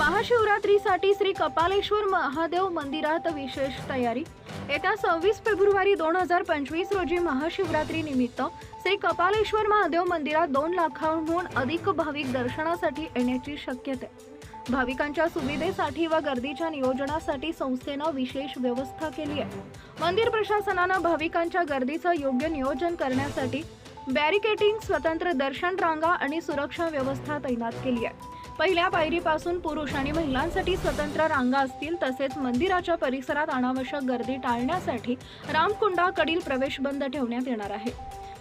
महाशिवरात्रीसाठी श्री कपालेश्वर महादेव मंदिरात विशेष तयारी। येत्या 26 फेब्रुवारी 2025 रोजी महाशिवरात्री निमित्त श्री कपालेश्वर महादेव मंदिरात 2 लाखांहून अधिक भाविक दर्शनासाठी येण्याची शक्यता आहे। भाविकांच्या सुविधेसाठी व गर्दीच्या नियोजनासाठी संस्थेने विशेष व्यवस्था केली आहे। मंदिर प्रशासनाने भाविकांच्या गर्दीचे योग्य नियोजन करण्यासाठी बॅरिकेडिंग, स्वतंत्र दर्शन रांगा आणि सुरक्षा व्यवस्था तैनात केली आहे। पहिल्या पायरीपासून पुरुष आणि महिलांसाठी स्वतंत्र रांगा असतील, तसेच मंदिराच्या परिसरात अनावश्यक गर्दी टाळण्यासाठी रामकुंडाकडील प्रवेश बंद ठेवण्यात येणार आहे।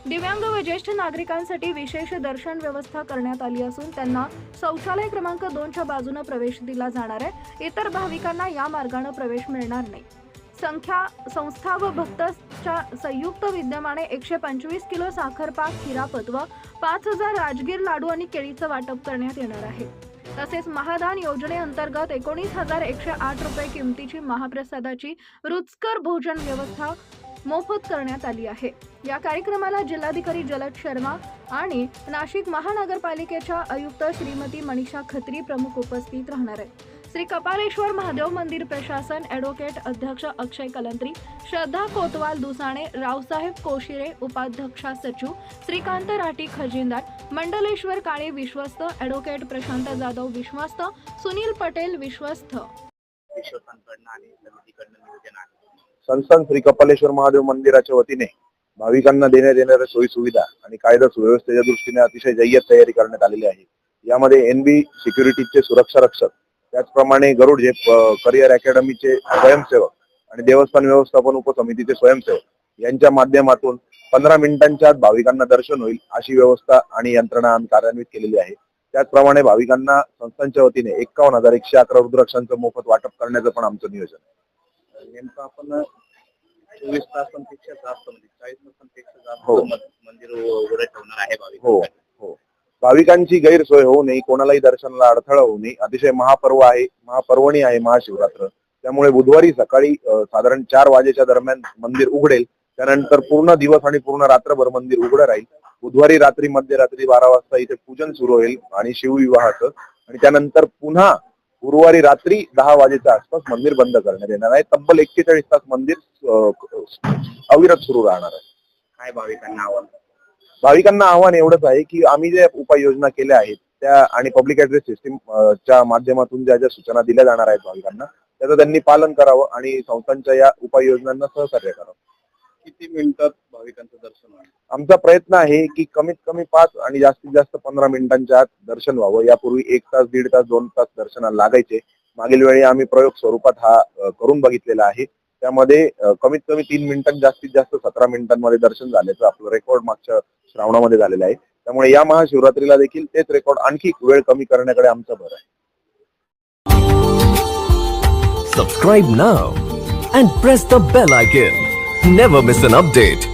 दिव्यांग व ज्येष्ठ नागरिकांसाठी विशेष दर्शन व्यवस्था करण्यात आली असून त्यांना शौचालय क्रमांक 2च्या बाजूने प्रवेश दिला जाणार आहे। इतर भाविकांना या मार्गाने प्रवेश मिळणार नाही। संस्था व भक्तच्या संयुक्त विद्यमाने 125 किलो साखरपाक, खिरापत व 5000 राजगीर लाडू आणि केळीचं वाटप करण्यात येणार आहे। तसेच महादान योजनेअंतर्गत 19,108 रुपये किमतीची महाप्रसादाची रुचकर भोजन व्यवस्था मोफत करण्यात आली आहे। या कार्यक्रमाला जिल्हाधिकारी जलद शर्मा आणि नाशिक महानगरपालिकेच्या आयुक्त श्रीमती मनीषा खत्री प्रमुख उपस्थित राहणार आहेत। श्री कपालेश्वर महादेव मंदिर प्रशासन, ॲडव्होकेट अध्यक्ष अक्षय कलंत्री, श्रद्धा कोतवाल दुसाणे, रावसाहेब कोशिरे उपाध्यक्षा सचिव, श्रीकांत राठी खजिनदार, मंडलेश्वर काळे विश्वस्त, ॲडव्होकेट प्रशांत जाधव विश्वस्त, सुनील पटेल विश्वस्त। संस्थान श्री कपालेश्वर महादेव मंदिराच्या वतीने भाविकांना देण्यात येणाऱ्या सोयी सुविधा आणि कायदा सुव्यवस्थेच्या दृष्टीने अतिशय जय्यत तयारी करण्यात आलेली आहे। यामध्ये एनबी सिक्युरिटीचे सुरक्षा रक्षक, त्याचप्रमाणे गरुड जे करिअर अकॅडमीचे स्वयंसेवक आणि देवस्थान व्यवस्थापन उपसमितीचे स्वयंसेवक यांच्या माध्यमातून 15 मिनिटांच्या आत भाविकांना दर्शन होईल अशी व्यवस्था आणि यंत्रणा आम्ही कार्यान्वित केलेली आहे। त्याचप्रमाणे भाविकांना संस्थांच्या वतीने 51,111 रुद्राक्षांचं मोफत वाटप करण्याचं पण आमचं नियोजन आहे। नेमकं आपण 24 तासांपेक्षा जास्त म्हणजे 40 तासांपेक्षा जास्त हो मंदिर उघडं ठेवणार आहे भाविक। हो हो, भाविकांची गैरसोय होऊ नये, कोणालाही दर्शनाला अडथळा होऊ नये। अतिशय महापर्वणी आहे महाशिवरात्र, त्यामुळे बुधवारी सकाळी साधारण 4 वाजेच्या दरम्यान मंदिर उघडेल। त्यानंतर पूर्ण दिवस आणि पूर्ण रात्रभर मंदिर उघडं राहील। बुधवारी रात्री मध्यरात्री 12 वाजता इथे पूजन सुरू होईल आणि शिवविवाहाचं, आणि त्यानंतर पुन्हा गुरुवारी रात्री 10 वाजेच्या आसपास मंदिर बंद करण्यात येणार आहे। तब्बल 41 तास मंदिर अविरत सुरू राहणार आहे। काय भाविकांना आव्हान? भाविकांना आव्हान एवढंच आहे की आम्ही जे उपाययोजना केल्या आहेत त्या आणि पब्लिक ऍड्रेस सिस्टीम च्या माध्यमातून ज्या सूचना दिल्या जाणार आहेत भाविकांना, त्याचं त्यांनी पालन करावं आणि संस्थांच्या या उपाययोजनांना सहकार्य करावं। किती मिनिटात भाविकांचं दर्शन होईल? आमचा प्रयत्न आहे की कमीत कमी 5 आणि जास्तीत जास्त 15 मिनिटांच्या आत दर्शन व्हावं। यापूर्वी 1 तास, 1.5 तास, 2 तास दर्शनाला लागायचे। मागील वेळी आम्ही प्रयोग स्वरूपात हा करून बघितलेला आहे। त्यामध्ये कमीत कमी 3 मिनिटांत, जास्तीत जास्त 17 मिनिटांमध्ये दर्शन झाल्याचं आपलं रेकॉर्ड मागच्या श्रावणामध्ये झालेलं आहे। त्यामुळे या महाशिवरात्रीला देखील तेच रेकॉर्ड आणखी वेळ कमी करण्याकडे आमचा भर आहे। Subscribe now and press the bell icon. Never miss an update.